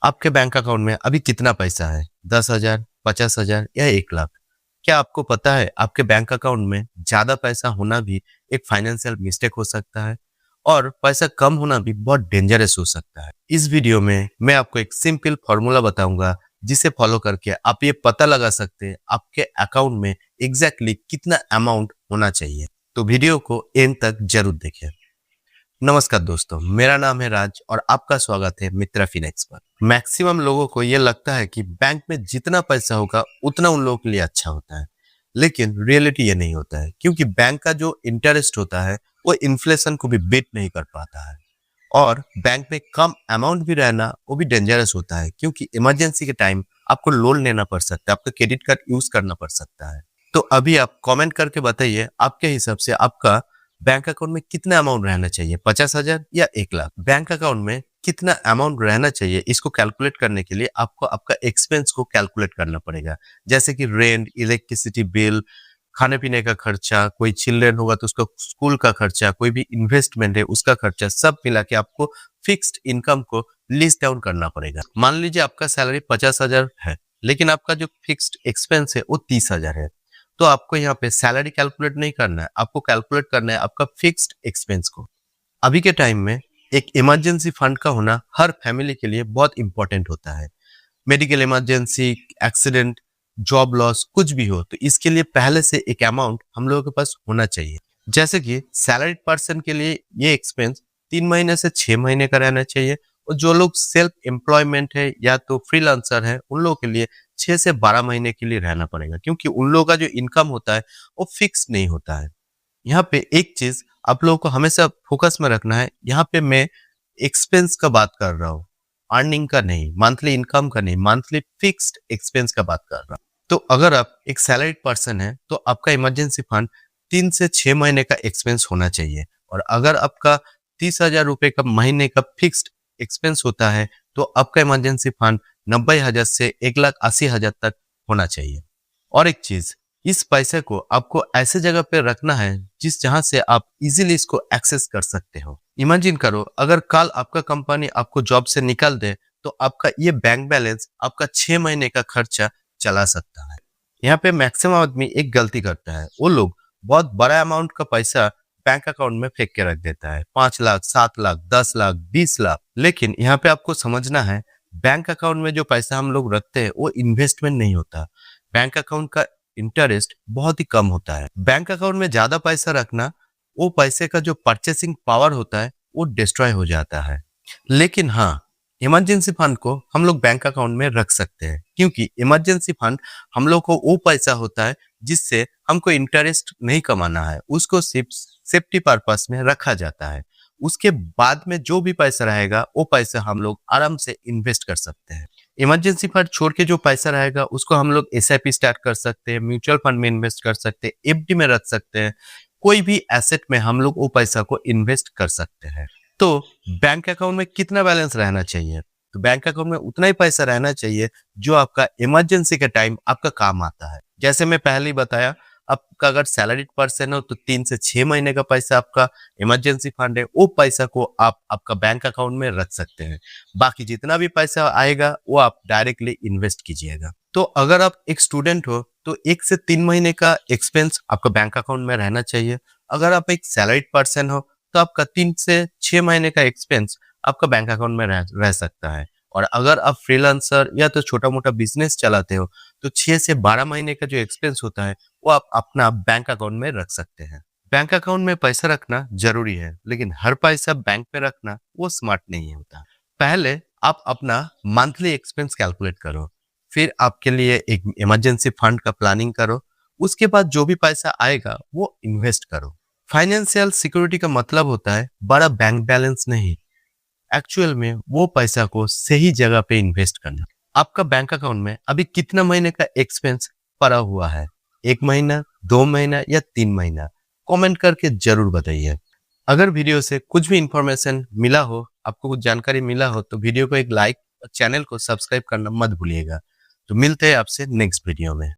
आपके bank account में अभी कितना पैसा है? 10,000, 50,000 या 1 लाख? क्या आपको पता है आपके बैंक अकाउंट में ज़्यादा पैसा होना भी एक फाइनेंशियल मिस्टेक हो सकता है और पैसा कम होना भी बहुत डेंजरस हो सकता है। इस वीडियो में मैं आपको एक सिंपल फॉर्मूला बताऊंगा जिसे फॉलो करके आप ये पता लगा सकते हैं आपके अकाउंट में एग्जैक्टली कितना अमाउंट होना चाहिए। तो वीडियो को एंड तक जरूर देखें। नमस्कार दोस्तों, मेरा नाम है राज और आपका स्वागत है मित्रा फिनेक्स पर। मैक्सिमम लोगों को ये लगता है कि बैंक में जितना पैसा होगा उतना उन लोगों के लिए अच्छा होता है, लेकिन रियलिटी ये नहीं होता है क्योंकि बैंक का जो इंटरेस्ट होता है वो इन्फ्लेशन को भी बीट नहीं कर पाता है। और बैंक में कम अमाउंट भी रहना वो भी डेंजरस होता है क्योंकि इमरजेंसी के टाइम आपको लोन लेना पड़ सकता है, आपका क्रेडिट कार्ड यूज करना पड़ सकता है। तो अभी आप कमेंट करके बताइए आपके हिसाब से आपका बैंक अकाउंट में कितना अमाउंट रहना चाहिए, 50,000 या 1 लाख? बैंक अकाउंट में कितना अमाउंट रहना चाहिए इसको कैलकुलेट करने के लिए आपको आपका एक्सपेंस को कैलकुलेट करना पड़ेगा, जैसे कि रेंट, इलेक्ट्रिसिटी बिल, खाने पीने का खर्चा, कोई चिल्ड्रन होगा तो उसका स्कूल का खर्चा, कोई भी इन्वेस्टमेंट है उसका खर्चा, सब मिला के आपको फिक्स्ड इनकम को लिस्ट डाउन करना पड़ेगा। मान लीजिए आपका सैलरी 50,000 है लेकिन आपका जो फिक्स्ड एक्सपेंस है वो 30,000 है, तो आपको यहाँ पे सैलरी कैलकुलेट नहीं करना है, आपको कैलकुलेट करना है आपका फिक्स्ड एक्सपेंस को। अभी के टाइम में एक इमरजेंसी फंड का होना हर फैमिली के लिए बहुत इंपॉर्टेंट होता है। Medical emergency, accident, job loss, कुछ भी हो तो इसके लिए पहले से एक अमाउंट हम लोगों के पास होना चाहिए। जैसे कि सैलरीड पर्सन के लिए ये एक्सपेंस 3 महीने से 6 महीने का रहना चाहिए और जो लोग सेल्फ एम्प्लॉयमेंट है या तो फ्रीलांसर है उन लोगों के लिए 6 से 12 महीने के लिए रहना पड़ेगा क्योंकि उन लोगों का जो इनकम होता है वो फिक्स नहीं होता है। यहाँ पे एक चीज आप लोगों को हमेशा फोकस में रखना है, यहाँ पे मैं एक्सपेंस का बात कर रहा हूँ, अर्निंग का नहीं, मंथली इनकम का नहीं, मंथली फिक्स्ड एक्सपेंस का बात कर रहा हूँ। तो अगर आप एक सैलरीड पर्सन है तो आपका इमरजेंसी फंड 3 से 6 महीने का एक्सपेंस होना चाहिए। और अगर आपका 30,000 रुपए का महीने का फिक्स्ड एक्सपेंस होता है तो आपका इमरजेंसी फंड 90,000 से 1,80,000 तक होना चाहिए। और एक चीज, इस पैसे को आपको ऐसे जगह पे रखना है जहां से आप इजीली इसको एक्सेस कर सकते हो। इमेजिन करो अगर कल आपका कंपनी आपको जॉब से निकाल दे तो आपका ये बैंक बैलेंस आपका 6 महीने का खर्चा चला सकता है। यहाँ पे मैक्सिमम आदमी एक गलती करता है, वो लोग बहुत बड़ा अमाउंट का पैसा बैंक अकाउंट में फेंक के रख देता है, 5 लाख, 7 लाख, 10 लाख, 20 लाख। लेकिन यहाँ पे आपको समझना है बैंक अकाउंट में जो पैसा हम लोग रखते हैं वो इन्वेस्टमेंट नहीं होता। बैंक अकाउंट का इंटरेस्ट बहुत ही कम होता है। बैंक अकाउंट में ज्यादा पैसा रखना, वो पैसे का जो परचेसिंग पावर होता है वो डिस्ट्रॉय हो जाता है। लेकिन हाँ, इमरजेंसी फंड को हम लोग बैंक अकाउंट में रख सकते हैं क्योंकि इमरजेंसी फंड हम लोग को वो पैसा होता है जिससे हमको इंटरेस्ट नहीं कमाना है, उसको सिर्फ सेफ्टी पर्पस में रखा जाता है। उसके बाद में जो भी पैसा रहेगा वो पैसा हम लोग आराम से इन्वेस्ट कर सकते हैं। इमरजेंसी फंड छोड़ के जो पैसा रहेगा उसको हम लोग एसआईपी स्टार्ट कर सकते हैं, म्यूचुअल फंड में इन्वेस्ट कर सकते हैं, एफडी में रख सकते हैं, कोई भी एसेट में हम लोग वो पैसा को इन्वेस्ट कर सकते हैं। तो बैंक अकाउंट में कितना बैलेंस रहना चाहिए? तो बैंक अकाउंट में उतना ही पैसा रहना चाहिए जो आपका इमरजेंसी के टाइम आपका काम आता है। जैसे मैं पहले ही बताया, आपका अगर सैलरीड पर्सन हो तो 3 से 6 महीने का पैसा आपका इमरजेंसी फंड है, वो पैसा को आप आपका बैंक अकाउंट में रख सकते हैं। बाकी जितना भी पैसा आएगा वो आप डायरेक्टली इन्वेस्ट कीजिएगा। तो अगर आप एक स्टूडेंट हो तो 1 से 3 महीने का एक्सपेंस आपका बैंक अकाउंट में रहना चाहिए। अगर आप एक सैलरीड पर्सन हो तो आपका 3 से 6 महीने का एक्सपेंस आपका बैंक अकाउंट में रह सकता है। और अगर आप फ्रीलांसर या तो छोटा मोटा बिजनेस चलाते हो तो 6 से 12 महीने का जो एक्सपेंस होता है वो आप अपना बैंक अकाउंट में रख सकते हैं। बैंक अकाउंट में पैसा रखना जरूरी है लेकिन हर पैसा बैंक में रखना वो स्मार्ट नहीं होता। पहले आप अपना मंथली एक्सपेंस कैलकुलेट करो, फिर आपके लिए एक इमरजेंसी फंड का प्लानिंग करो, उसके बाद जो भी पैसा आएगा वो इन्वेस्ट करो। फाइनेंशियल सिक्योरिटी का मतलब होता है बड़ा बैंक बैलेंस नहीं, एक्चुअल में वो पैसा को सही जगह पे इन्वेस्ट करना। आपका बैंक अकाउंट में अभी कितना महीने का एक्सपेंस पड़ा हुआ है? 1 महीना, 2 महीना या 3 महीना? कमेंट करके जरूर बताइए। अगर वीडियो से कुछ भी इंफॉर्मेशन मिला हो, आपको कुछ जानकारी मिला हो तो वीडियो को एक लाइक और चैनल को सब्सक्राइब करना मत भूलिएगा। तो मिलते हैं आपसे नेक्स्ट वीडियो में।